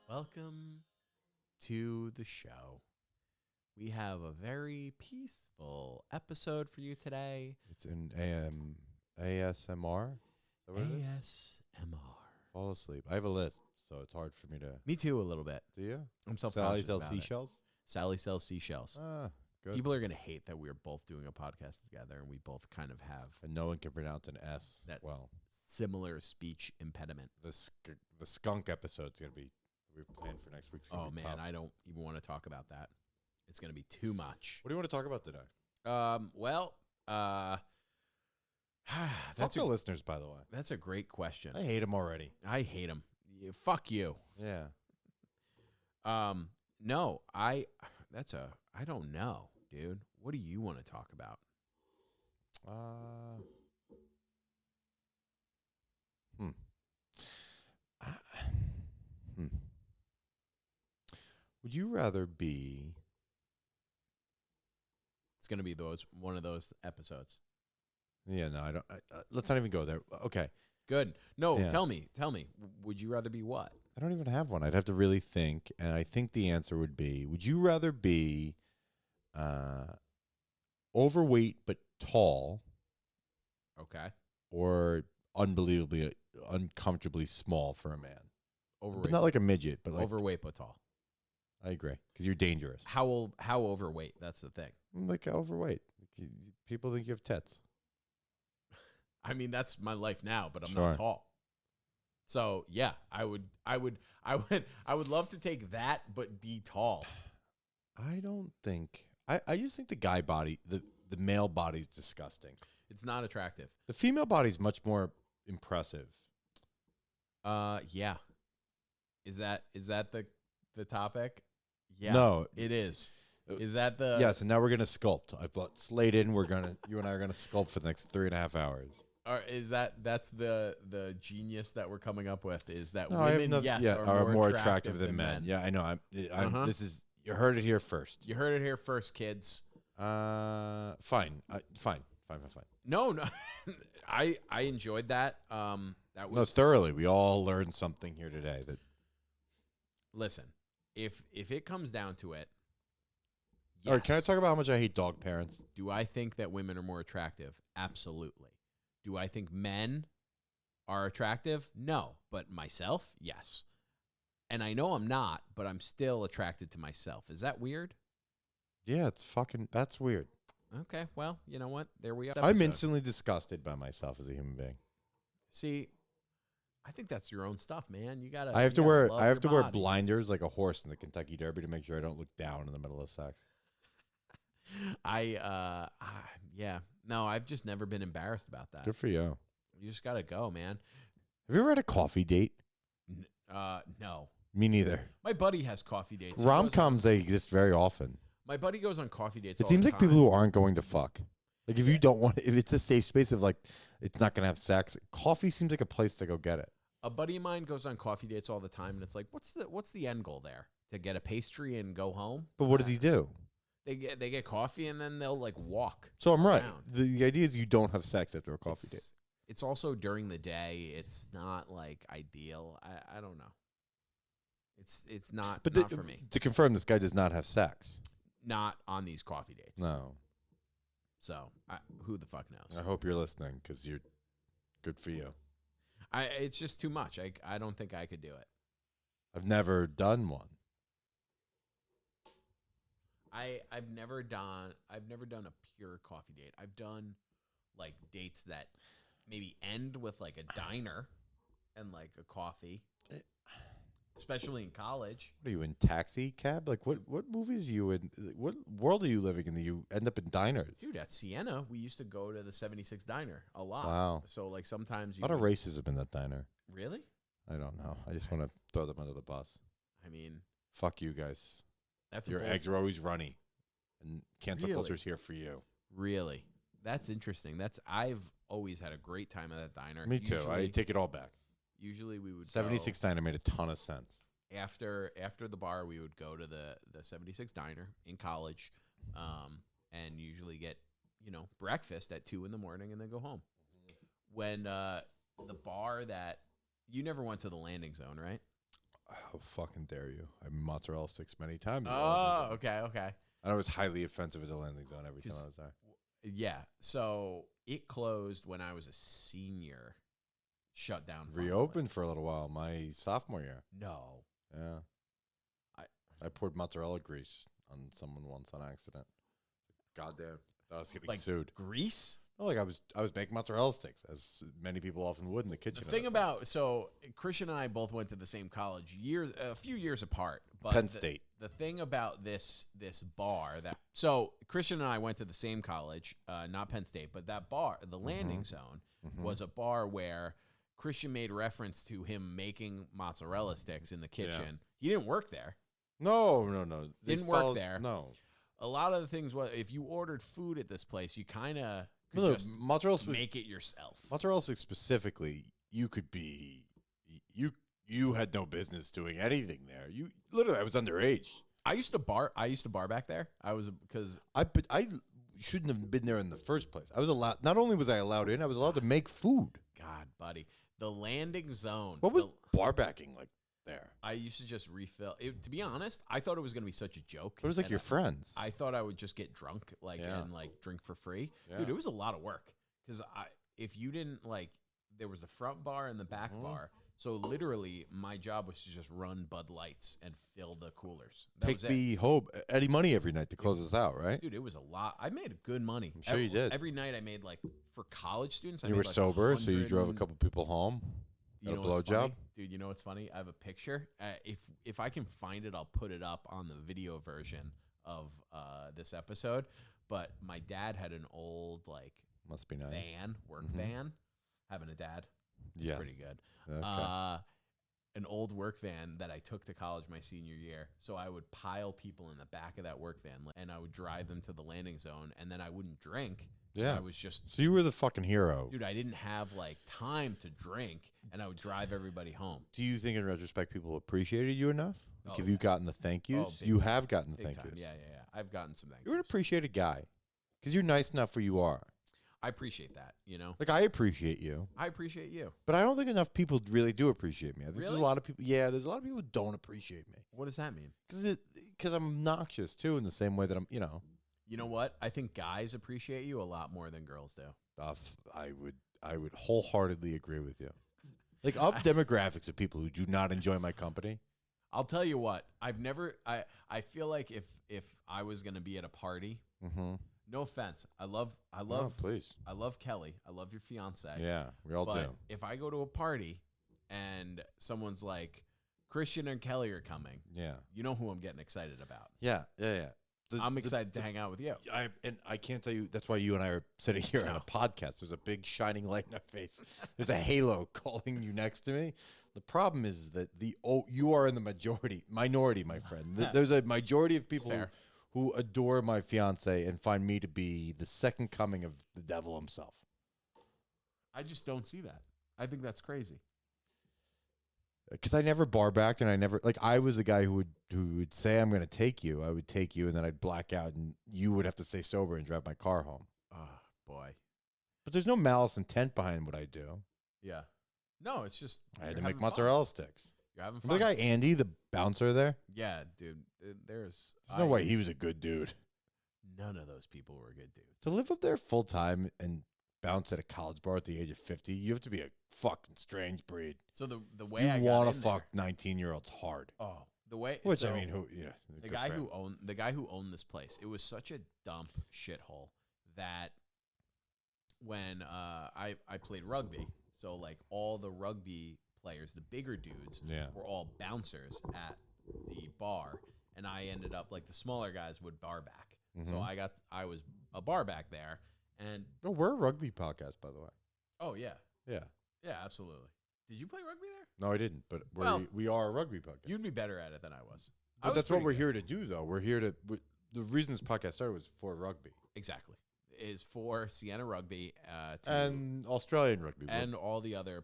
Welcome to the show. We have a very peaceful episode for you today. It's an ASMR. Is that what it is? ASMR. Fall asleep. I have a list, so it's hard for me to. Me too, a little bit. Do you? I'm Sally self-conscious sells about it. seashells. Sally sells seashells. Ah, good. People are going to hate that we're both doing a podcast together and we both kind of have And no one can pronounce an S. that Well, similar speech impediment. the skunk episode's gonna be. We're planning for next week's. Oh, be man, tough. I don't even want to talk about that. It's going to be too much. What do you want to talk about today? That's Fuck the listeners, by the way. That's a great question. I hate them already. I hate them. Fuck you. Yeah. No, I don't know, dude. What do you want to talk about? Would you rather be? It's going to be one of those episodes. Yeah, no, I don't. Let's not even go there. Okay. Good. No, Yeah. tell me. Would you rather be what? I don't even have one. I'd have to really think, and I think the answer would be: would you rather be overweight but tall, Okay. or unbelievably uncomfortably small for a man? Overweight. But not like a midget, but like overweight but tall. I agree, because you're dangerous. How overweight? That's the thing. Like overweight. People think you have tits. I mean, that's my life now, but I'm Sure. not tall. So yeah, I would love to take that, but be tall. I don't think. I just think the guy body, the male body is disgusting. It's not attractive. The female body is much more impressive. Yeah. Is that the topic? Yeah. No. It is. Is that the Yes, and now we're gonna sculpt. I brought Slade in. You and I are gonna sculpt for the next 3.5 hours. Or is that's the genius that we're coming up with? Is that No, I have women, nothing- yes, are more attractive than men. Yeah, I know. I'm. This is. You heard it here first. You heard it here first, kids. Fine. Fine. No. I enjoyed that. That was No, thoroughly. We all learned something here today. That listen. If it comes down to it, All right, can I yes. talk about how much I hate dog parents? Do I think that women are more attractive? Absolutely. Do I think men are attractive? No. But myself? Yes. And I know I'm not, but I'm still attracted to myself. Is that weird? Yeah, that's weird. Okay, well, you know what? There we are. I'm instantly disgusted by myself as a human being. See, I think that's your own stuff, man. You gotta. I have to wear wear blinders like a horse in the Kentucky Derby to make sure I don't look down in the middle of sex. Yeah. No, I've just never been embarrassed about that. Good for you. You just gotta go, man. Have you ever had a coffee date? No. Me neither. My buddy has coffee dates. Rom-coms, they exist very often. My buddy goes on coffee dates. It all seems the like people time. who aren't going to fuck. Like if you don't want, if it's a safe space of like, it's not going to have sex. Coffee seems like a place to go get it. A buddy of mine goes on coffee dates all the time, and it's like, what's the end goal there? To get a pastry and go home? But what does he do? They get coffee and then they'll like walk. So I'm right. around. The idea is you don't have sex after a coffee date. It's also during the day. It's not like ideal. I don't know. It's not, But not for me. To confirm, this guy does not have sex. Not on these coffee dates. No. So who the fuck knows? I hope you're listening because you're good for you. It's just too much. I don't think I could do it. I've never done one. I've never done a pure coffee date. I've done like dates that maybe end with like a diner and like a coffee, especially in college. What are you in, taxi cab? Like what movies are you in? What world are you living in that you end up in diners? Dude, at Siena, we used to go to the 76 diner a lot. Wow. So like sometimes A lot of racism in that diner. Really? I don't know. I just want to throw them under the bus. I mean, fuck you guys. that's Your eggs are always runny, and cancel Really? culture's here for you. Really? That's interesting. I've always had a great time at that diner. Me too. I take it all back. Usually we would 76 diner made a ton of sense. after the bar, we would go to the 76 diner in college, and usually get breakfast at 2 in the morning and then go home. When the bar that you never went to the Landing Zone, right? How fucking dare you? I mean, mozzarella sticks many times. Oh, okay. I know it was highly offensive at the Landing Zone every time I was there. Yeah, so it closed when I was a senior. Shut down. Reopened for a little while my sophomore year. No. Yeah. I poured mozzarella grease on someone once on accident. Goddamn. Thought I was getting sued. Grease? Oh, like I was making mozzarella sticks, as many people often would in the kitchen. The thing about Christian and I both went to the same college a few years apart. But Penn State. The thing about this bar Christian and I went to the same college, not Penn State, but that bar, the Landing Zone, was a bar where Christian made reference to him making mozzarella sticks in the kitchen. Yeah. He didn't work there. No. Didn't work there. No. A lot of the things was if you ordered food at this place, you kind of just make it yourself. Mozzarella sticks specifically, you had no business doing anything there. I was underage. I used to bar back there. I shouldn't have been there in the first place. I was allowed. Not only was I allowed in, I was allowed to make food. God, buddy, the Landing Zone. What was bar backing like there? I used to just refill. To be honest, I thought it was going to be such a joke. It was like your friends. I thought I would just get drunk, and drink for free. Yeah. Dude, it was a lot of work because if you didn't there was a front bar and the back bar. So literally, my job was to just run Bud Lights and fill the coolers. Take me home, Eddie money every night to close us out, right? Dude, it was a lot. I made good money. I'm sure you did. Every night I made for college students. You were sober, so you drove a couple people home. Got a blowjob. Dude, you know what's funny? I have a picture. If I can find it, I'll put it up on the video version of this episode. But my dad had an old must be nice work van. Having a dad. It's pretty good. Okay. An old work van that I took to college my senior year. So I would pile people in the back of that work van, and I would drive them to the Landing Zone, and then I wouldn't drink. Yeah. I was just... So you were the fucking hero. Dude, I didn't have, time to drink, and I would drive everybody home. Do you think, in retrospect, people appreciated you enough? Have you gotten the thank yous? You have gotten the thank yous. Yeah. I've gotten some thank yous. You're an appreciated guy, because you're nice enough where you are. I appreciate that, I appreciate you. I appreciate you. But I don't think enough people really do appreciate me. I think really? There's a lot of people. Yeah, there's a lot of people who don't appreciate me. What does that mean? Because I'm obnoxious, too, in the same way that I'm, You know what? I think guys appreciate you a lot more than girls do. I would wholeheartedly agree with you. Up demographics of people who do not enjoy my company. I'll tell you what. I feel like if I was going to be at a party... Mm-hmm. No offense. I love please. I love Kelly. I love your fiance. Yeah, we all do. If I go to a party and someone's like, Christian and Kelly are coming. Yeah. You know who I'm getting excited about. Yeah. I'm excited to hang out with you. I can't tell you, that's why you and I are sitting here on a podcast. There's a big shining light in our face. There's a halo calling you next to me. The problem is that you are in the minority, my friend. There's a majority of people who adore my fiance and find me to be the second coming of the devil himself. I just don't see that. I think that's crazy. Because I never bar backed, and I never I was the guy who would say I'm going to take you. I would take you, and then I'd black out, and you would have to stay sober and drive my car home. Oh boy! But there's no malice intent behind what I do. Yeah. No, it's just I had to make mozzarella sticks. You're having fun. The guy Andy, the bouncer there. Yeah, dude. There's no way he was a good dude. None of those people were good dudes. To live up there full time and bounce at a college bar at the age of 50, you have to be a fucking strange breed. So the way I want to fuck 19-year-olds hard. Oh, the way. Which I mean, the guy who owned this place. It was such a dump shithole that when I played rugby, so all the rugby players, the bigger dudes, were all bouncers at the bar, and I ended up the smaller guys would bar back. Mm-hmm. So I was a bar back there, and we're a rugby podcast, by the way. Oh yeah, absolutely. Did you play rugby there? No, I didn't, but we are a rugby podcast. You'd be better at it than I was. But that's what we're here to do, though. We're here to. The reason this podcast started was for rugby. Exactly, is for Siena Rugby and Australian rugby and all the other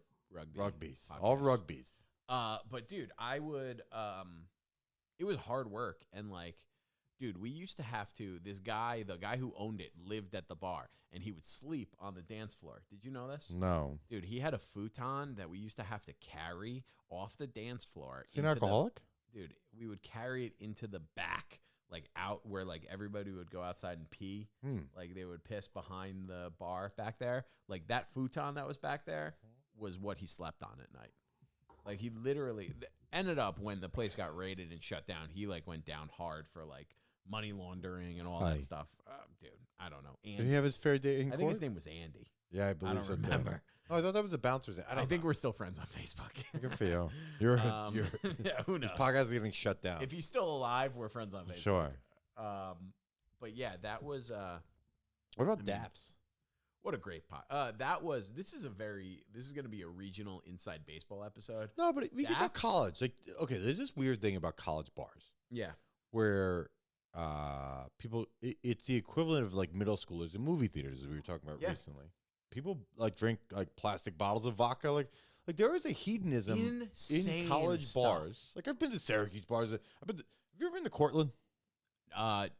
rugbies. All rugbies. But dude, I would it was hard work, and like, dude, we used to have to, the guy who owned it lived at the bar, and he would sleep on the dance floor. Did you know this? No. Dude, he had a futon that we used to have to carry off the dance floor. Is he an alcoholic? Dude, we would carry it into the back, like out where like everybody would go outside and pee. Like they would piss behind the bar back there. Like that futon that was back there was what he slept on at night. Like he literally ended up, when the place got raided and shut down, he like went down hard for like money laundering and all that stuff. Dude, I don't know. Did he have his fair day in court? I think his name was Andy. Yeah, I believe so. I don't remember. Oh, I thought that was a bouncer's name. I think we're still friends on Facebook. Good for you. You're yeah, who knows? This podcast is getting shut down. If he's still alive, we're friends on Facebook. Sure. But yeah, that was. What about Daps? What a great pot. This is going to be a regional inside baseball episode. No, but we get to college. Like, okay, there's this weird thing about college bars. Yeah. Where people, it's the equivalent of like middle schoolers in movie theaters, as we were talking about recently. People like drink like plastic bottles of vodka. Like there is a hedonism in college bars. Like I've been to Syracuse bars. Have you ever been to Cortland? I've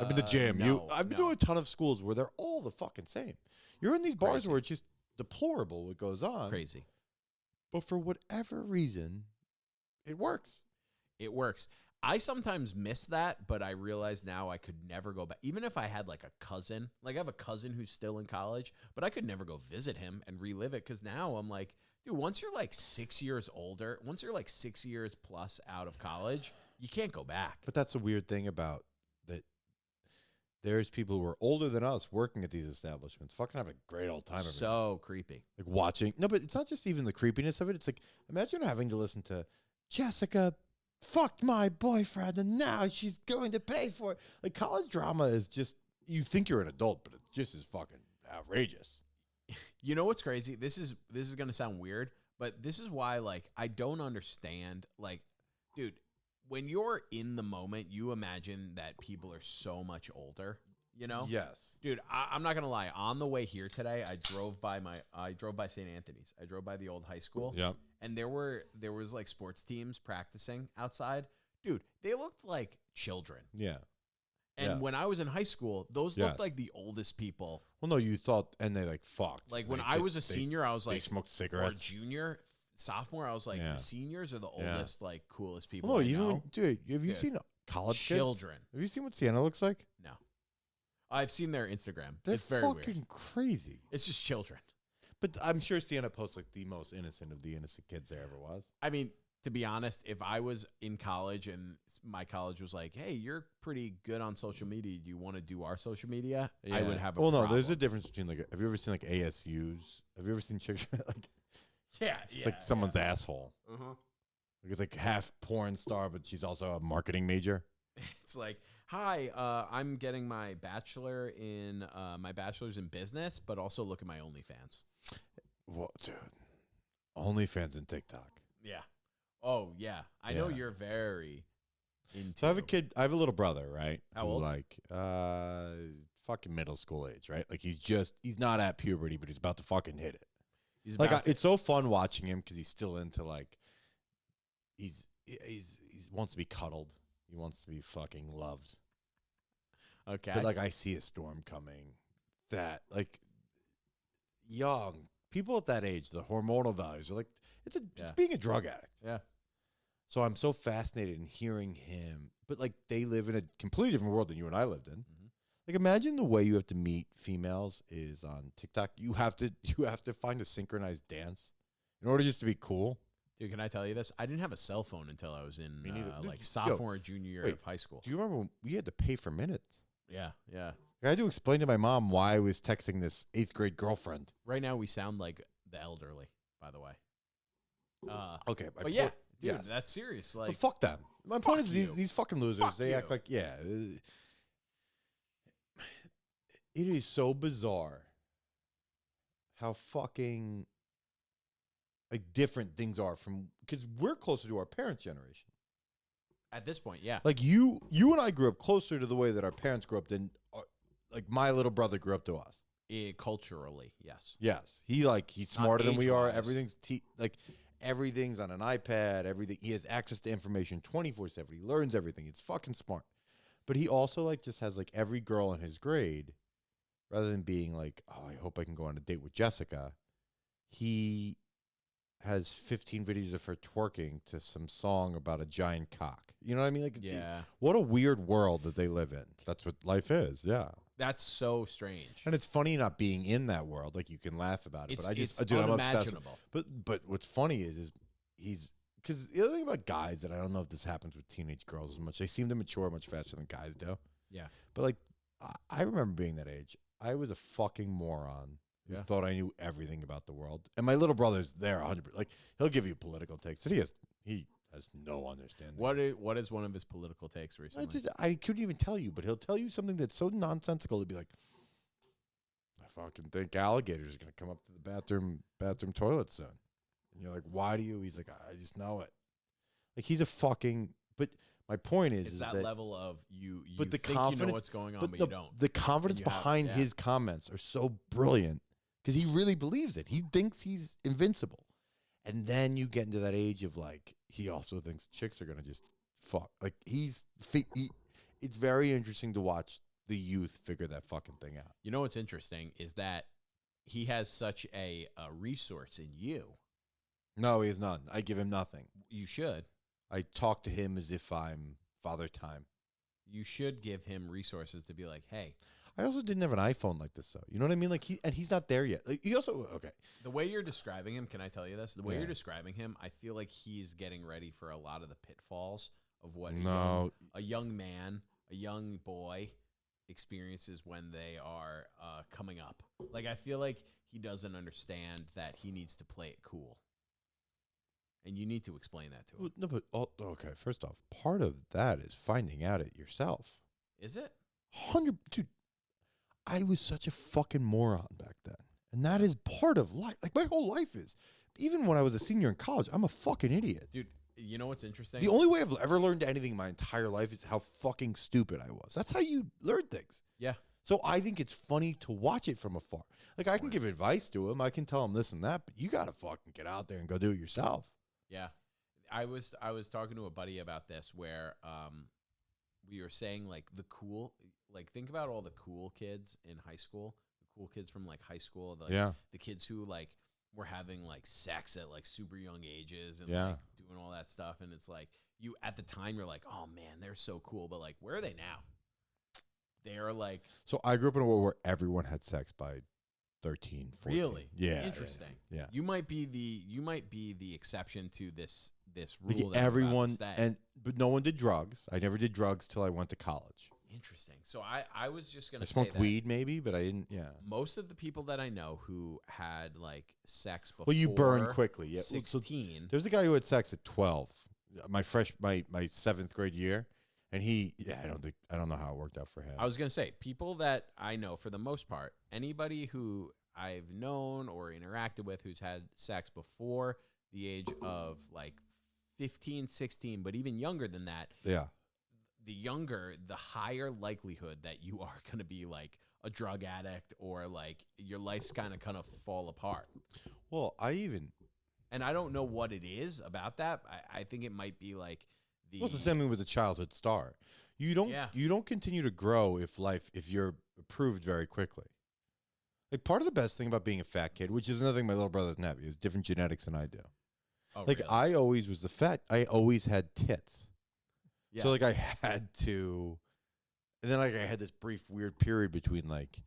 been to Jam. No, I've been to a ton of schools where they're all the fucking same. You're in these bars where it's just deplorable what goes on. Crazy. But for whatever reason, it works. It works. I sometimes miss that, but I realize now I could never go back. Even if I had like a cousin, like I have a cousin who's still in college, but I could never go visit him and relive it, because now I'm like, dude, once you're like 6 years older, once you're like 6 years plus out of college, you can't go back. But that's the weird thing about that. There's people who are older than us working at these establishments, fucking having a great old time. So creepy. Like watching. No, but it's not just even the creepiness of it. It's like, imagine having to listen to Jessica fucked my boyfriend and now she's going to pay for it. Like college drama is just, you think you're an adult, but it's just as fucking outrageous. You know what's crazy? This is going to sound weird, but this is why, like, I don't understand. Like, dude, when you're in the moment, you imagine that people are so much older, you know? Yes. Dude, I'm not going to lie. On the way here today, I drove by St. Anthony's. I drove by the old high school. Yep. And there was like sports teams practicing outside. Dude, they looked like children. Yeah. And when I was in high school, those looked like the oldest people. Well, no, you thought, and they like fucked. Like when I was a senior, I was like, they smoked cigarettes. Or junior, sophomore, I was like, the seniors are the oldest, like coolest people. Well, I know. Dude, have you seen college children? Kids? Have you seen what Sienna looks like? No. I've seen their Instagram. They're it's very fucking weird. Crazy. It's just children. But I'm sure Sienna posts like the most innocent of the innocent kids there ever was. I mean, to be honest, if I was in college and my college was like, "Hey, you're pretty good on social media. Do you want to do our social media?" Yeah. I would have a Well, no, problem. there's a difference between like, have you ever seen like ASUs? Have you ever seen chicks like, it's like someone's asshole. Uh-huh. Like it's like half porn star, but she's also a marketing major. It's like, hi, I'm getting my bachelor's in business, but also look at my OnlyFans. Well, dude, OnlyFans and TikTok. Yeah. Oh, yeah. I know you're very into. So I have a kid. I have a little brother, right? How old? Like, fucking middle school age, right? Like he's not at puberty, but he's about to fucking hit it. He's like, it's so fun watching him because he's still into like, he wants to be cuddled. He wants to be fucking loved. Okay. But like, I see a storm coming. That like, young people at that age, the hormonal values are like, it's being a drug addict. Yeah. So I'm so fascinated in hearing him, but like they live in a completely different world than you and I lived in. Mm-hmm. Like imagine the way you have to meet females is on TikTok. You have to find a synchronized dance in order just to be cool. Dude, can I tell you this? I didn't have a cell phone until I was in Dude, sophomore or junior year of high school. Do you remember when we had to pay for minutes? Yeah, yeah. I had to explain to my mom why I was texting this 8th grade girlfriend. Right now we sound like the elderly, by the way. Okay, but yeah, dude, that's serious. Like, but fuck them. My point is these fucking losers. Fuck they you. act like It is so bizarre how fucking like different things are from, because we're closer to our parents' generation. At this point, yeah. Like you and I grew up closer to the way that our parents grew up than like my little brother grew up to us. Culturally, yes. Yes, he's smarter than we are. age-wise. Everything's like everything's on an iPad. Everything, he has access to information 24/7. He learns everything. It's fucking smart. But he also like just has like every girl in his grade, rather than being like, oh, I hope I can go on a date with Jessica. He has 15 videos of her twerking to some song about a giant cock. You know what I mean? Like, what a weird world that they live in. That's what life is. Yeah. That's so strange. And it's funny not being in that world. Like, you can laugh about it. But I just, it's dude, I'm obsessed. unimaginable. But what's funny is he's, because the other thing about guys that I don't know if this happens with teenage girls as much, they seem to mature much faster than guys do. Yeah. But like, I remember being that age. I was a fucking moron who thought I knew everything about the world. And my little brother's there 100%. Like, he'll give you political takes that he has no understanding. What is one of his political takes recently? I couldn't even tell you, but he'll tell you something that's so nonsensical. He'll be like, I fucking think alligators are going to come up to the bathroom toilet soon. And you're like, why do you? He's like, I just know it. Like, he's a fucking, but my point is that level of you but the think confidence, you know what's going on, but you don't. The confidence behind his comments are so brilliant because he really believes it. He thinks he's invincible. And then you get into that age of like, he also thinks chicks are going to just fuck. Like, it's very interesting to watch the youth figure that fucking thing out. You know what's interesting is that he has such a resource in you. No, he has none. I give him nothing. You should. I talk to him as if I'm Father Time. You should give him resources to be like, hey. I also didn't have an iPhone like this, though. You know what I mean? Like, he's not there yet. Like, he also, okay. The way you're describing him, can I tell you this? The way you're describing him, I feel like he's getting ready for a lot of the pitfalls of what a young man, a young boy experiences when they are coming up. Like, I feel like he doesn't understand that he needs to play it cool. And you need to explain that to him. Well, no, but, okay, first off, part of that is finding out it yourself. Is it? 100, dude. I was such a fucking moron back then. And that is part of life. Like, my whole life is. Even when I was a senior in college, I'm a fucking idiot. Dude, you know what's interesting? The only way I've ever learned anything in my entire life is how fucking stupid I was. That's how you learn things. Yeah. So I think it's funny to watch it from afar. Like, I can give advice to him. I can tell him this and that, but you got to fucking get out there and go do it yourself. Yeah. I was talking to a buddy about this where we were saying, like, think about all the cool kids in high school, the cool kids from, like, high school, the kids who, like, were having, like, sex at, like, super young ages and, like, doing all that stuff. And it's like, you, at the time, you're like, oh, man, they're so cool. But, like, where are they now? They're, like... So I grew up in a world where everyone had sex by 13, 14. Really? Yeah. Interesting. Yeah. You might be the exception to this like rule. everyone, but no one did drugs. I never did drugs till I went to college. Interesting. So I was just gonna say smoked weed maybe, but I didn't. Yeah. Most of the people that I know who had like sex before, well, you burn quickly. Yeah. 16. So there's a guy who had sex at 12. My 7th grade year, and I don't know how it worked out for him. I was gonna say people that I know for the most part, anybody who I've known or interacted with who's had sex before the age of like 15, 16, but even younger than that. Yeah. The higher likelihood that you are going to be like a drug addict or like your life's kind of fall apart. Well, and I don't know what it is about that. I think it might be like it's the same thing with the childhood star. You don't continue to grow if you're approved very quickly. Like, part of the best thing about being a fat kid, which is another thing my little brother doesn't have, is different genetics than I do. Oh, like, really? I always was the fat. I always had tits. Yeah. So, like, I had to, and then, like, I had this brief weird period between, like,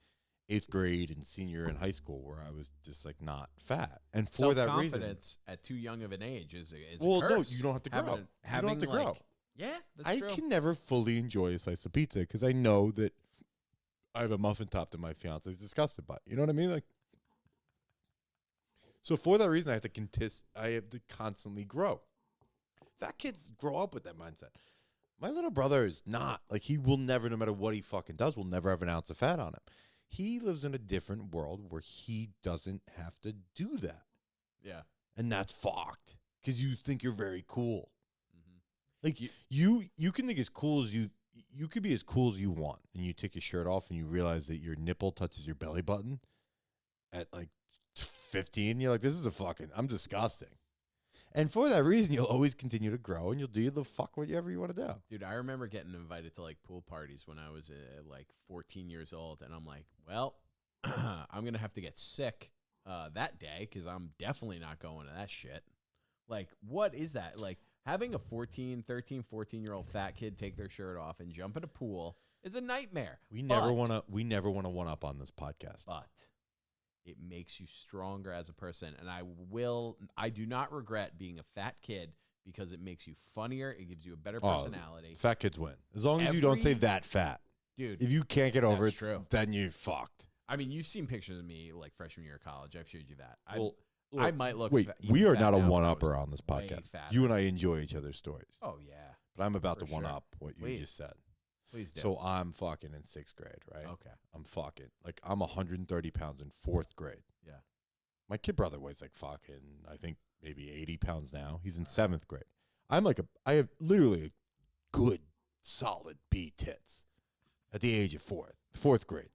8th grade and senior in high school where I was just, like, not fat. And for that reason. Self-confidence at too young of an age is well, a curse. No, you don't have to grow. You don't have to grow. Yeah, that's true. I can never fully enjoy a slice of pizza because I know that I have a muffin top that my fiance is disgusted by. You know what I mean? Like, so for that reason, I have to constantly grow. Fat kids grow up with that mindset. My little brother is not. Like, he will never, no matter what he fucking does, will never have an ounce of fat on him. He lives in a different world where he doesn't have to do that. Yeah. And that's fucked because you think you're very cool. Mm-hmm. Like, you can think as cool as you could be as cool as you want, and you take your shirt off and you realize that your nipple touches your belly button at like 15. You're like, this is I'm disgusting. And for that reason, you'll always continue to grow, and you'll do the fuck whatever you want to do. Dude, I remember getting invited to like pool parties when I was like 14 years old, and I'm like, well, I'm gonna have to get sick that day because I'm definitely not going to that shit. Like, what is that? Like, having a 14-year-old fat kid take their shirt off and jump in a pool is a nightmare. We never want to one up on this podcast. But it makes you stronger as a person. And I do not regret being a fat kid because it makes you funnier. It gives you a better personality. Fat kids win. As long as you don't say that fat. Dude. If you can't get over it, true. then you're fucked. I mean, you've seen pictures of me like freshman year of college. I've showed you that. Well, I might look. Wait, we are not a one-upper on on this podcast. You and I enjoy each other's stories. Oh yeah, but I'm about to sure. one-up what you just said. Please do. So I'm fucking in 6th grade, right? Okay. I'm fucking like I'm 130 pounds in 4th grade. Yeah. My kid brother weighs like fucking I think maybe 80 pounds now. He's in 7th grade. I have literally a good solid B tits at the age of 4th grade.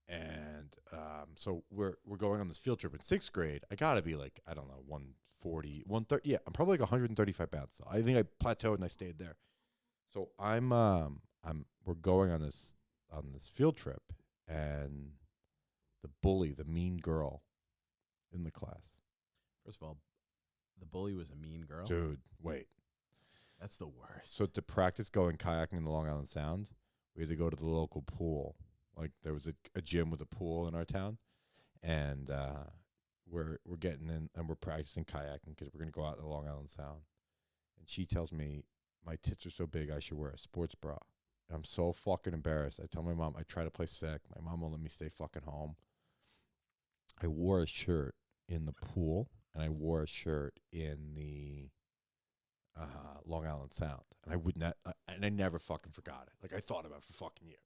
And so we're going on this field trip in 6th grade. I gotta be like, I don't know, 140, 130. Yeah, I'm probably like 135 pounds. So I think I plateaued and I stayed there. So we're going on this field trip, and the bully, the mean girl in the class. First of all, the bully was a mean girl. Dude, wait. That's the worst. So to practice going kayaking in the Long Island Sound, we had to go to the local pool. Like there was a gym with a pool in our town, and we're getting in and we're practicing kayaking because we're gonna go out in the Long Island Sound. And she tells me my tits are so big I should wear a sports bra. And I'm so fucking embarrassed. I tell my mom I try to play sick. My mom won't let me stay fucking home. I wore a shirt in the pool and I wore a shirt in the Long Island Sound, and I would not, and I never fucking forgot it. Like I thought about it for fucking years.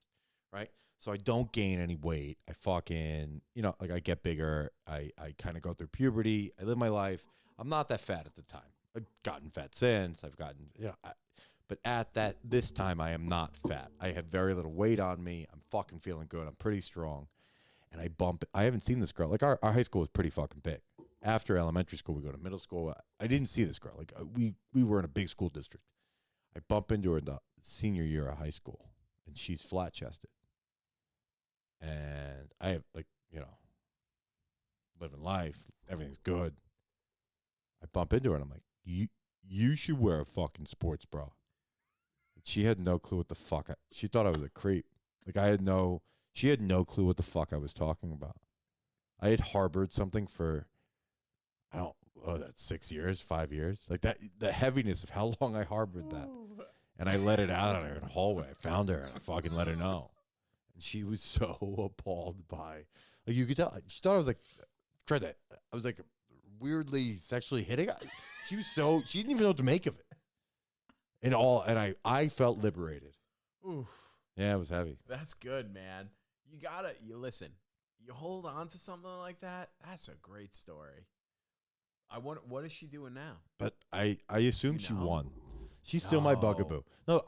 Right? So I don't gain any weight. I fucking, like I get bigger. I kind of go through puberty. I live my life. I'm not that fat at the time. I've gotten fat since. I've gotten, but at this time, I am not fat. I have very little weight on me. I'm fucking feeling good. I'm pretty strong. And I haven't seen this girl. Like our high school was pretty fucking big. After elementary school, we go to middle school. I didn't see this girl. Like we were in a big school district. I bump into her in the senior year of high school, and she's flat chested. And I have living life, everything's good. I bump into her and I'm like, you should wear a fucking sports bra. And she had no clue what the fuck. She thought I was a creep. Like she had no clue what the fuck I was talking about. I had harbored something for, that's 6 years, 5 years. Like that, the heaviness of how long I harbored that. And I let it out on her in the hallway. I found her and I fucking let her know. And she was so appalled by, like you could tell, she thought I was like, I was like weirdly sexually hitting her. She didn't even know what to make of it. And I felt liberated. Oof. Yeah, it was heavy. That's good, man. You listen, you hold on to something like that. That's a great story. What is she doing now? But I assume she won. She's still my bugaboo. No,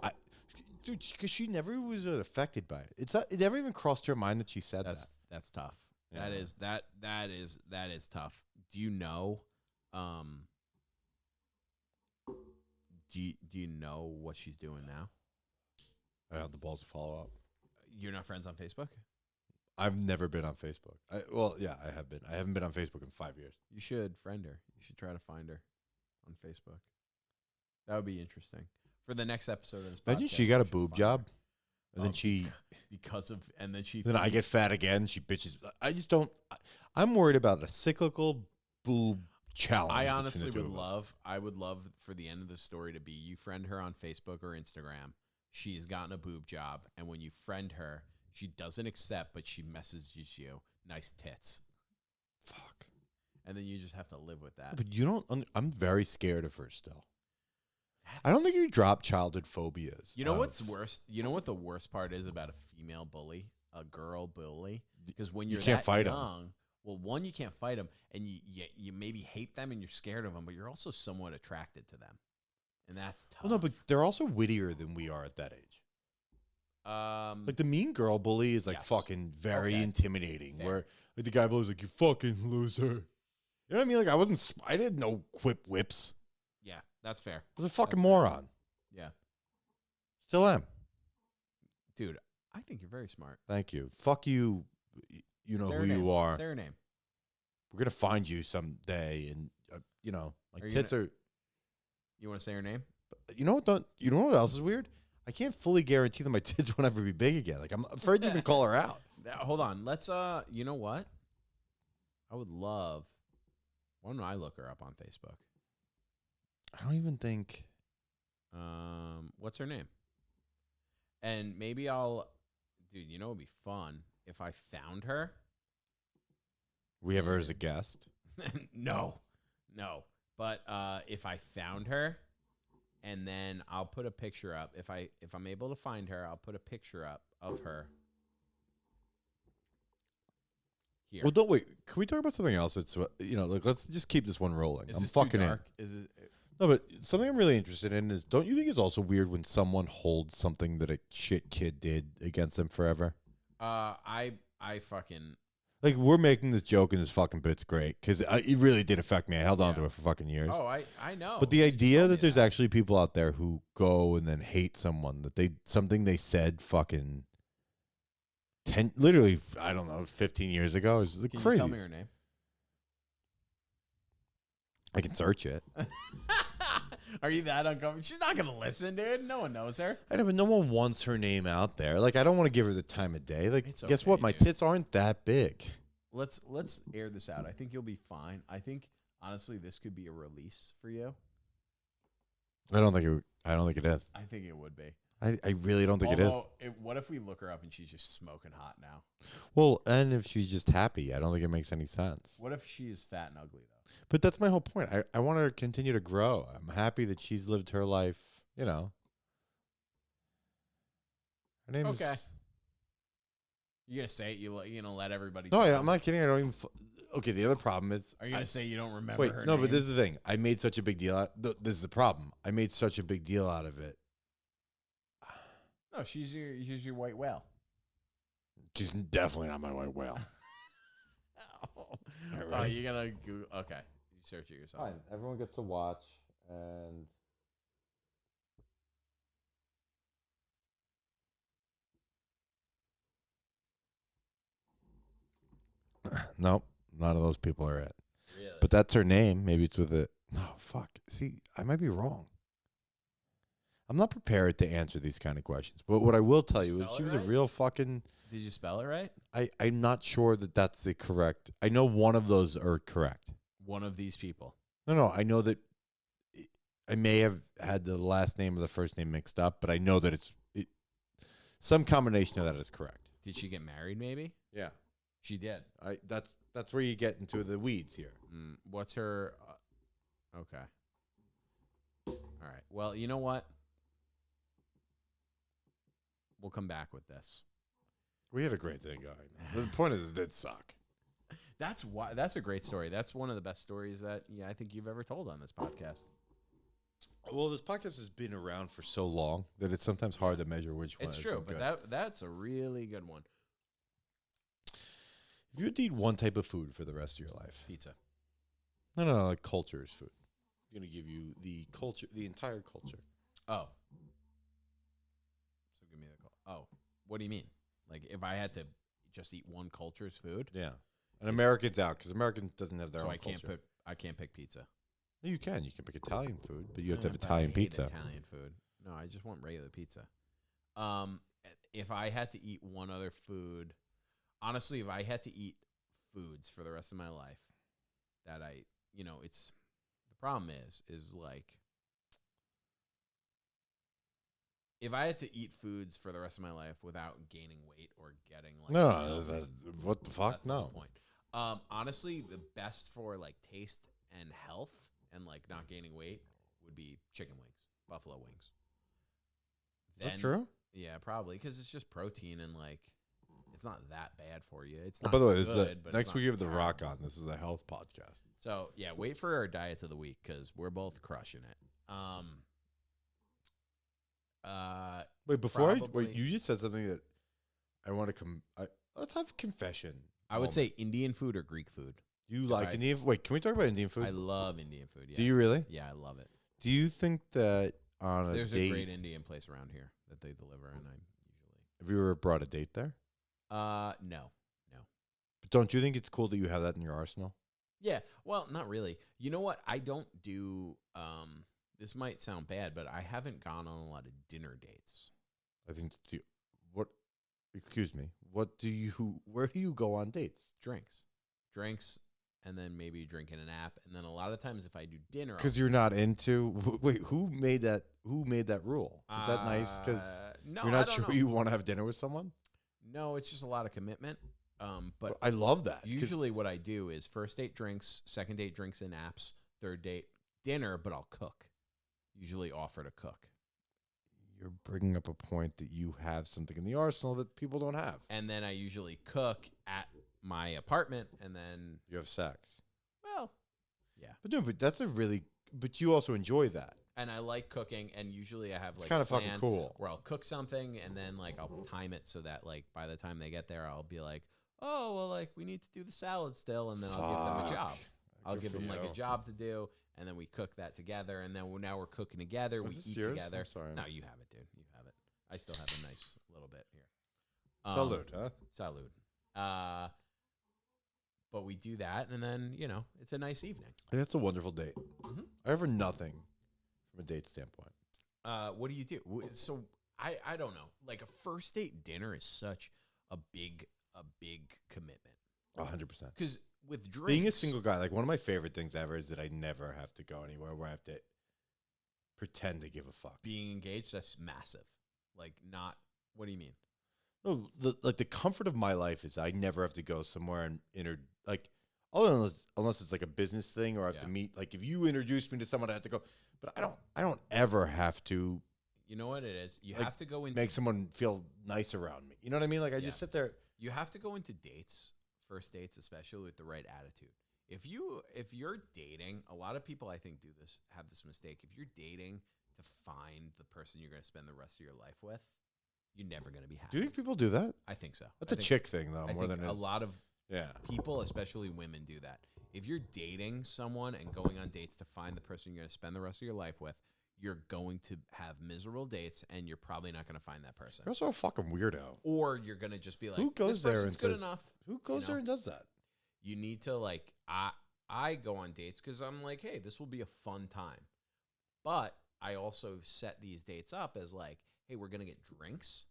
dude, because she never was affected by it. It never even crossed her mind that she said that. That's tough. Yeah. That is tough. Do you know? Do you know what she's doing now? I have the balls to follow up. You're not friends on Facebook? I've never been on Facebook. I have been. I haven't been on Facebook in 5 years. You should friend her. You should try to find her on Facebook. That would be interesting. For the next episode of this podcast. Imagine she got a boob job. And then then I get fat again. She bitches. I just don't. I'm worried about a cyclical boob challenge. I honestly I would love for the end of the story to be you friend her on Facebook or Instagram. She has gotten a boob job. And when you friend her, she doesn't accept, but she messages you, nice tits. Fuck. And then you just have to live with that. But you don't. I'm very scared of her still. I don't think you drop childhood phobias. You know what's worse? You know what the worst part is about a female bully, a girl bully? Because when you can't fight young, well, one, you can't fight them, and you maybe hate them and you're scared of them, but you're also somewhat attracted to them, and that's tough. Well, no, but they're also wittier than we are at that age. Like the mean girl bully is like fucking very intimidating. Fair. Where like the guy bully's like, you fucking loser. You know what I mean? Like I didn't know whips. Yeah, that's fair. I was a fucking That's fair. moron. Yeah. Still am. Dude, I think you're very smart. Thank you. Fuck you. You know Say her who name. you are. Say her name. We're gonna find you someday, and you know, my Are you tits are. You want to say her name? You know what? You know what else is weird? I can't fully guarantee that my tits won't ever be big again. Like I'm afraid to even call her out. Hold on. Let's you know what? I would love. Why don't I look her up on Facebook? I don't even think. What's her name? And maybe I'll, dude. You know, it'd be fun if I found her. We have her as a guest. No. But if I found her, and then I'll put a picture up. If I'm able to find her, I'll put a picture up of her. Here. Well, don't wait. Can we talk about something else? It's like let's just keep this one rolling. Is I'm this fucking too dark? in. Is it? No, but something I'm really interested in is, don't you think it's also weird when someone holds something that a shit kid did against them forever? I fucking. Like, we're making this joke and this fucking bit's great because it really did affect me. I held on to it for fucking years. Oh, I know. But the You idea told me that there's actually people out there who go and then hate someone that something they said fucking literally, I don't know, 15 years ago is Can crazy. you tell me her name? I can search it. Are you that uncomfortable? She's not gonna listen, dude. No one knows her. I know, but no one wants her name out there. Like, I don't want to give her the time of day. Like, It's guess okay, what? My dude. tits aren't that big. Let's air this out. I think you'll be fine. I think honestly, this could be a release for you. I don't think it is. I think it would be. I really don't think it is. What if we look her up and she's just smoking hot now? Well, and if she's just happy, I don't think it makes any sense. What if she is fat and ugly though? But that's my whole point. I want her to continue to grow. I'm happy that she's lived her life, you know. Her name Okay. is... You gonna say it? You know, let everybody. No, tell I'm them? not kidding. I don't even... Okay, the other problem is... Are you gonna say you don't remember Wait, her no, name? but this is the thing. I made such a big deal out... This is the problem. I made such a big deal out of it. No, she's your white whale. She's definitely not my white whale. Oh, you gotta Google. Okay, you search it yourself. Fine. Everyone gets to watch, and... Nope, none of those people are it. Really? But that's her name. Maybe it's with it. No, fuck. See, I might be wrong. I'm not prepared to answer these kind of questions. But what I will tell you is Spell she it was right? a real fucking... Did you spell it right? I'm not sure that that's the correct... I know one of those are correct. One of these people. No, I know that I may have had the last name or the first name mixed up, but I know that it's some combination of that is correct. Did she get married? Maybe Yeah. she did. That's where you get into the weeds here. What's her? Okay. All right. Well, you know what? We'll come back with this. We had a great thing going. The point is, it did suck. That's why. That's a great story. That's one of the best stories that I think you've ever told on this podcast. Well, this podcast has been around for so long that it's sometimes hard to measure which one. It's has true, been but good. that's a really good one. If you had to eat one type of food for the rest of your life, Pizza. no, like culture is food. I'm gonna give you the culture, the entire culture. Oh. So give me the call. Oh, what do you mean? Like if I had to just eat one culture's food, Yeah, and Americans out because American doesn't have their so own I can't culture. pick pizza. No, you can pick Italian food, but you have to have But I Italian hate pizza. Italian food. No, I just want regular pizza. If I had to eat one other food, honestly, if I had to eat foods for the rest of my life, that it's the problem is like if I had to eat foods for the rest of my life without gaining weight or getting like No, what the fuck? that's the No. whole point. Honestly, the best for like taste and health and like not gaining weight would be chicken wings, buffalo wings. Is that true? Yeah, probably because it's just protein and like it's not that bad for you. It's Oh, not by the way, good, but next it's we not give The terrible. Rock on. This is a health podcast. So yeah, wait for our diets of the week because we're both crushing it. Wait, before Probably- you just said something that I want to let's have confession. I would say Indian food or Greek food. You like Right. Indian? Wait, can we talk about Indian food? I love Indian food. Yeah. Do you really? Yeah, I love it. Do you think that on a There's date, a great Indian place around here that they deliver, and I usually. have you ever brought a date there? No. But don't you think it's cool that you have that in your arsenal? Yeah, well, not really. You know what? I don't do. This might sound bad, but I haven't gone on a lot of dinner dates. I think what? Excuse me. What do you? Where do you go on dates? Drinks, and then maybe drinking an app, and then a lot of times if I do dinner, Because you're not into. Wait, who made that? Who made that rule? Is that nice? Because no, you're I not don't sure know. you want to have dinner with someone. No, it's just a lot of commitment. But I love that. 'cause usually what I do is first date drinks, second date drinks and apps, third date dinner, but I'll cook. Usually offer to cook. you're bringing up a point that you have something in the arsenal that people don't have. And then I usually cook at my apartment, and then, You have sex. well, But no, but that's a really. But you also enjoy that. and I like cooking, and usually I have It's like kind a of fucking plan cool. where I'll cook something, and then like I'll time it so that like by the time they get there, I'll be like, oh, well, like we need to do the salad still, and then I'll give them a job. Fuck. I'll Good give for them like you. a job to do, and then we cook that together, and then now we're cooking together. Is We this eat yours? together. I'm sorry. No, you have it, dude. You have it. I still have a nice little bit here. Salute, huh? Salud. But we do that, and then it's a nice evening. That's a wonderful date. Mhm. I offer nothing from a date standpoint. What do you do? So I don't know. Like a first date dinner is such a big commitment 100%. because with drinks, Being a single guy, like one of my favorite things ever is that I never have to go anywhere where I have to pretend to give a fuck. being engaged, that's massive. Like not. What do you mean? No, the comfort of my life is I never have to go somewhere and unless it's like a business thing or I have to Yeah. meet. Like if you introduce me to someone, I have to go. But I don't ever have to You know what it is? You Like, have to go into make someone feel nice around me. You know what I mean? Like I Yeah. just sit there. You have to go into dates, first dates especially, with the right attitude. If you're dating, a lot of people I think have this mistake. If you're dating to find the person you're going to spend the rest of your life with, you're never going to be happy. Do you think people do that? I think so. That's I a think- chick thing though, I more think than a it is. lot of Yeah. people, especially women, do that. If you're dating someone and going on dates to find the person you're going to spend the rest of your life with, you're going to have miserable dates, and you're probably not going to find that person. You're also a fucking weirdo. Or you're going to just be like, Who goes this there person's and good says- enough. Who goes know? there and does that? You need to like I go on dates because I'm like, hey, this will be a fun time. But I also set these dates up as like, hey, we're gonna get drinks,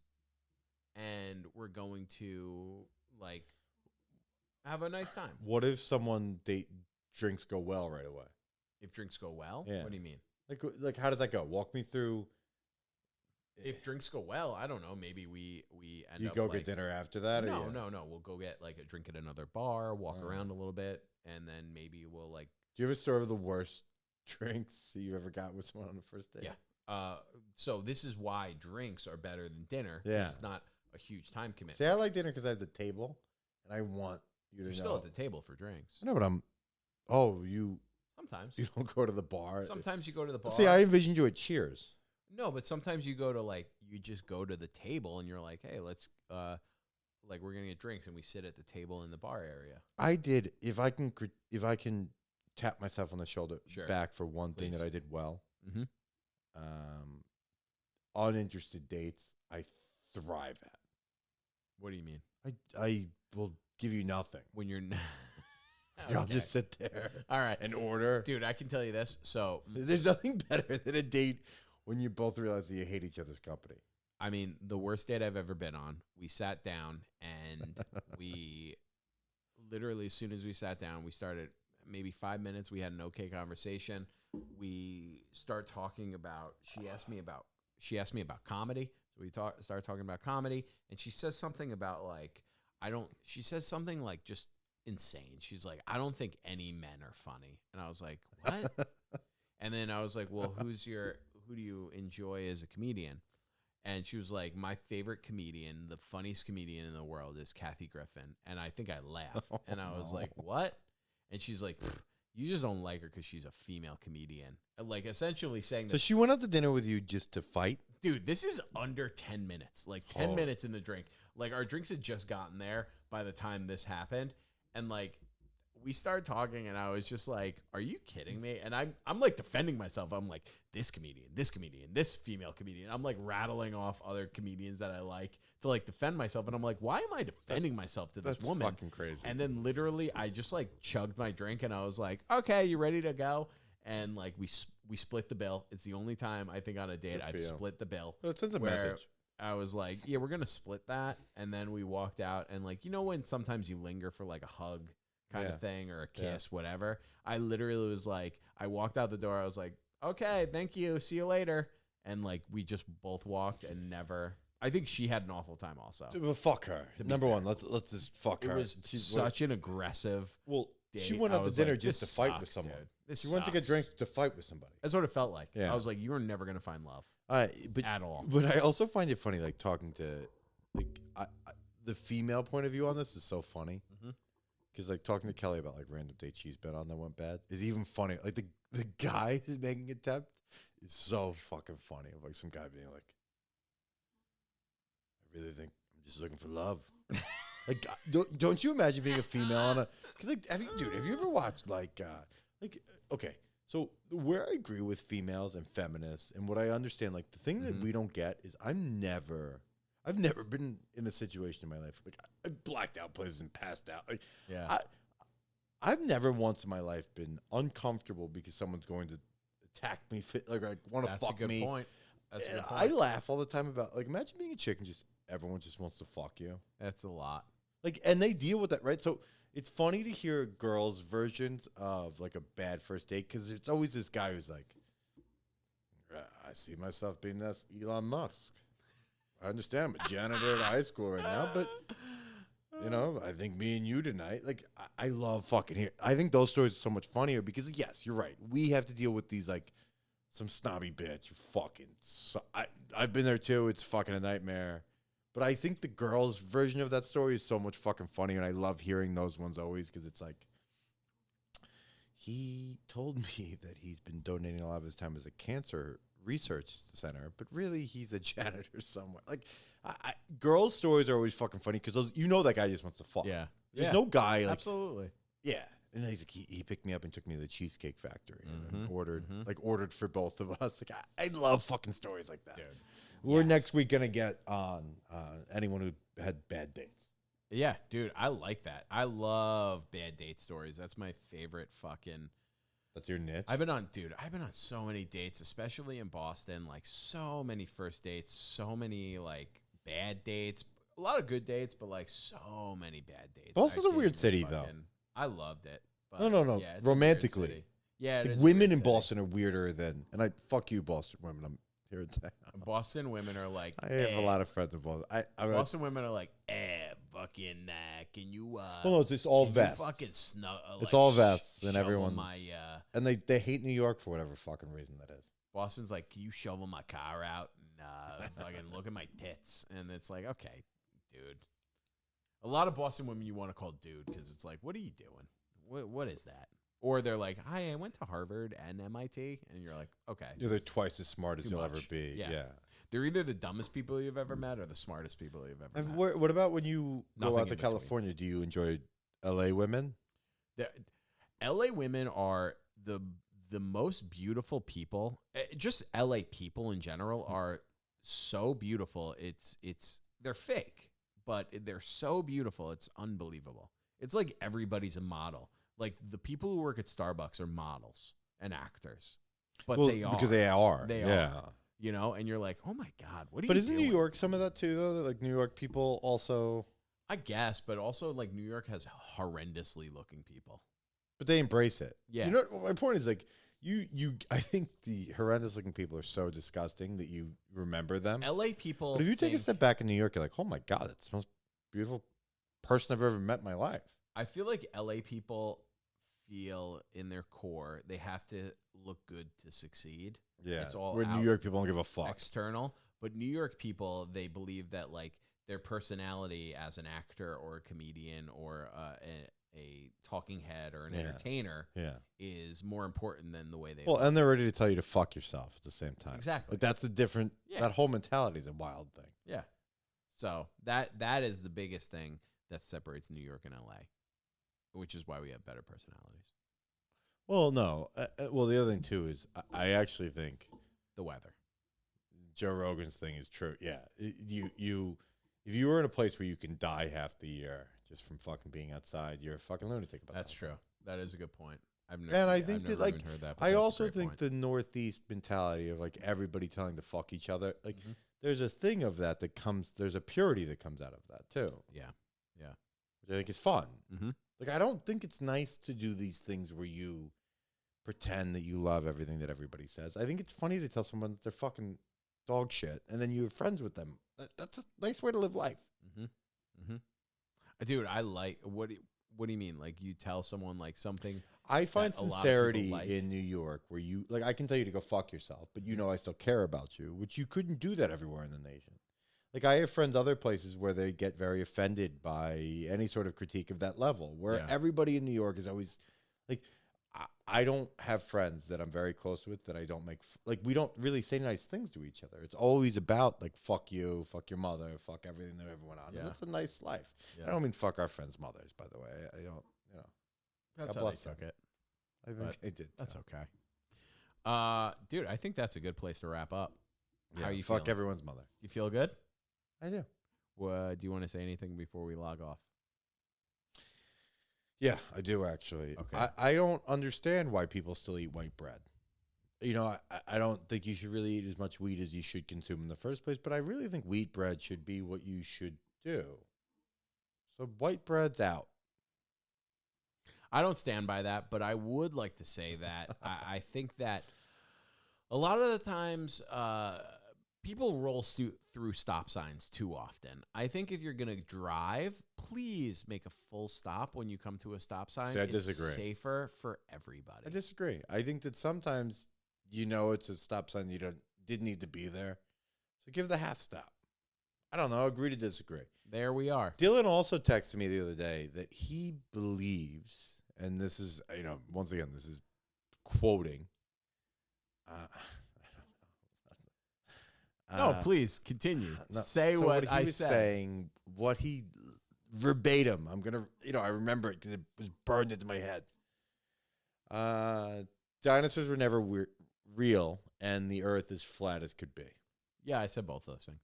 and we're going to like have a nice time. What if someone drinks go well right away? If drinks go well, Yeah. what do you mean? Like how does that go? Walk me through. If drinks go well, I don't know. Maybe we end You up go like, get dinner after that? Or No, you- no. We'll go get like a drink at another bar, walk Oh. around a little bit, and then maybe we'll like. Do you ever store the worst drinks you've ever got with someone on the first date? Yeah. So this is why drinks are better than dinner. 'Cause Yeah. It's not a huge time commitment. See, I like dinner because I have the table, and I want you to You're know. still at the table for drinks. I know, but I'm. Oh, you Sometimes. don't go to the bar. Sometimes you go to the bar. See, I envisioned you at Cheers. No, but sometimes you go to like you just go to the table and you're like, hey, let's like we're gonna get drinks, and we sit at the table in the bar area. I did. If I can tap myself on the shoulder Sure. back for one thing Please. that I did well. Mm-hmm. Uninterested dates, I thrive at. What do you mean? I will give you nothing. When you're I'll Okay. just sit there All right, and order. dude, I can tell you this. So There's nothing better than a date when you both realize that you hate each other's company. I mean, the worst date I've ever been on, we sat down and we literally, as soon as we sat down, we started maybe 5 minutes. We had an okay conversation. We start talking about, she asked me about comedy. So we started talking about comedy, and she says something about like, she says something like just insane. She's like, I don't think any men are funny. And I was like, what? And then I was like, well, who do you enjoy as a comedian? And she was like, my favorite comedian, the funniest comedian in the world is Kathy Griffin. And I think I laughed. And I was like, what? And she's like, you just don't like her because she's a female comedian. Like essentially saying So that, she went out to dinner with you just to fight? dude, this is under 10 minutes, like 10 Oh. minutes in the drink. Like our drinks had just gotten there by the time this happened. And like, we started talking, and I was just like, "Are you kidding me?" And I'm like defending myself. I'm like, this comedian, this female comedian. I'm like rattling off other comedians that I like to like defend myself, and I'm like, why am I defending myself to this woman? Fucking crazy. And then literally, I just like chugged my drink, and I was like, "Okay, you ready to go?" And like we split the bill. It's the only time I think on a date I've split the bill. Well, it sends a message. I was like, yeah, we're gonna split that, and then we walked out, and like, you know, when sometimes you linger for like a hug kind of thing or a kiss, whatever. I literally was like, I walked out the door. I was like, okay, thank you, see you later, and like we just both walked and never. I think she had an awful time also. Well, fuck her. Number one, let's just fuck her. It was such an aggressive. Well, date. she went out to dinner just to fight with someone. She went to get drinks to fight with somebody. That's what it felt like. Yeah. I was like, you're never gonna find love. But at all. But I also find it funny, like talking to, like, the female point of view on this is so funny. Because like talking to Kelly about like random dates she's been on that went bad is even funny. Like the guy who's making an attempt is so fucking funny. Of like some guy being like, I really think I'm just looking for love. Like, don't you imagine being a female on a? Because like, have you ever watched like okay. So where I agree with females and feminists and what I understand, like the thing that we don't get is I've never been in a situation in my life like I blacked out places and passed out. Like, I've never once in my life been uncomfortable because someone's going to attack me, like want to fuck me. That's a good point. That's a good point. I laugh all the time about like imagine being a chick and just everyone just wants to fuck you. That's a lot. Like, and they deal with that, right? So it's funny to hear girls' versions of like a bad first date because it's always this guy who's like, I see myself being this Elon Musk. I understand I'm a janitor at high school right now, but you know, I think me and you tonight, like, I love fucking here. I think those stories are so much funnier because, yes, you're right. We have to deal with these, like, some snobby bitch. I've been there too. It's fucking a nightmare. But I think the girls' version of that story is so much fucking funnier, and I love hearing those ones always because it's like, he told me that he's been donating a lot of his time as a cancer research center, but really he's a janitor somewhere. Like, girls' stories are always fucking funny because those, you know, that guy just wants to fuck. Yeah, there's no guy. Like, absolutely. Yeah, and he's like, he picked me up and took me to the Cheesecake Factory and ordered for both of us. Like, I love fucking stories like that. Dude, we're next week gonna get on anyone who had bad dates. Yeah, dude, I like that. I love bad date stories. That's my favorite fucking. That's your niche? I've been on so many dates, especially in Boston, like so many first dates, so many like bad dates, a lot of good dates, but like so many bad dates. Boston's a weird city though. I loved it. But no. Yeah, romantically. Yeah, like women in Boston are weirder than, and I fuck you, Boston women. I'm here in town. Boston women are like, I have a lot of friends in Boston. Boston women are like, fucking, can you? Well, no, it's just all vests. Fucking snug. It's all vests, and everyone's. My, and they hate New York for whatever fucking reason that is. Boston's like, can you shovel my car out and fucking look at my tits? And it's like, okay, dude. A lot of Boston women you want to call dude because it's like, what are you doing? What is that? Or they're like, hi, I went to Harvard and MIT. And you're like, okay. Yeah, they're twice as smart as you'll ever be. Yeah. They're either the dumbest people you've ever met or the smartest people you've ever met. What about when you go out to California? Do you enjoy LA women? LA women are the most beautiful people. Just LA people in general are so beautiful. They're fake, but they're so beautiful. It's unbelievable. It's like everybody's a model. Like the people who work at Starbucks are models and actors, but they are because they are. They are. You know, and you're like, oh my God, what are you doing? But isn't New York some of that too, though? Like New York people also. I guess, but also like New York has horrendously looking people. But they embrace it. Yeah. You know, my point is like I think the horrendous looking people are so disgusting that you remember them. LA people. But if you take a step back in New York, you're like, oh my God, that's the most beautiful person I've ever met in my life. I feel like LA people feel in their core they have to look good to succeed. Yeah, it's all where New York people don't give a fuck. External, but New York people, they believe that like their personality as an actor or a comedian or a talking head or an entertainer is more important than the way they look. And they're ready to tell you to fuck yourself at the same time. Exactly. Like that's a different. That whole mentality is a wild thing. Yeah. So that is the biggest thing that separates New York and LA. which is why we have better personalities. Well, no. Well, the other thing too is I actually think The weather. Joe Rogan's thing is true. Yeah, if you were in a place where you can die half the year just from fucking being outside, you're a fucking lunatic about That's that. true. That is a good point. And I think that, like, heard that, but I that's a also great think point. the Northeast mentality of like everybody telling to fuck each other, like there's a thing of that comes, there's a purity that comes out of that too. Yeah. Which I think is fun. Mm-hmm. Like, I don't think it's nice to do these things where you pretend that you love everything that everybody says. I think it's funny to tell someone that they're fucking dog shit and then you're friends with them. That's a nice way to live life. Dude, I like what do you mean? Like, you tell someone like something? I find that a lot of people sincerity like. in New York where you, like, I can tell you to go fuck yourself, but you know I still care about you, which you couldn't do that everywhere in the nation. Like, I have friends other places where they get very offended by any sort of critique of that level, where everybody in New York is always like, I don't have friends that I'm very close with that I don't make, like, we don't really say nice things to each other. It's always about, like, fuck you, fuck your mother, fuck everything that everyone on. Yeah. And that's a nice life. Yeah. I don't mean fuck our friends' mothers, by the way. I don't, you know. That's God how they bless them. took it. I think they did. That's okay. Dude, I think that's a good place to wrap up. Yeah, How you fuck feeling? everyone's mother. You feel good? I do. Do you want to say anything before we log off? Yeah, I do actually. Okay. I don't understand why people still eat white bread. You know, I don't think you should really eat as much wheat as you should consume in the first place, but I really think wheat bread should be what you should do. So white bread's out. I don't stand by that, but I would like to say that I think that a lot of the times people roll through stop signs too often. I think if you're going to drive, please make a full stop when you come to a stop sign. See, I disagree. It's safer for everybody. I disagree. I think that sometimes you know it's a stop sign you didn't need to be there. So give the half stop. I don't know. Agree to disagree. There we are. Dylan also texted me the other day that he believes, and this is, you know, once again, this is quoting. No, please continue. No, Say so what he I was said. saying, what he verbatim. I'm gonna, you know, I remember it because it was burned into my head. Dinosaurs were never real, and the Earth is flat as could be. Yeah, I said both those things.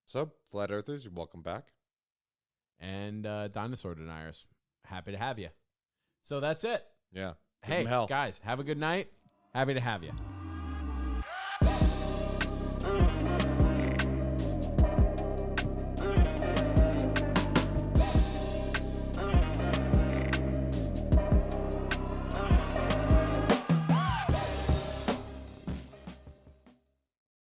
So, flat earthers, you're welcome back. And dinosaur deniers, happy to have you. So that's it. Yeah. Give Hey, 'em hell. guys, have a good night. Happy to have you.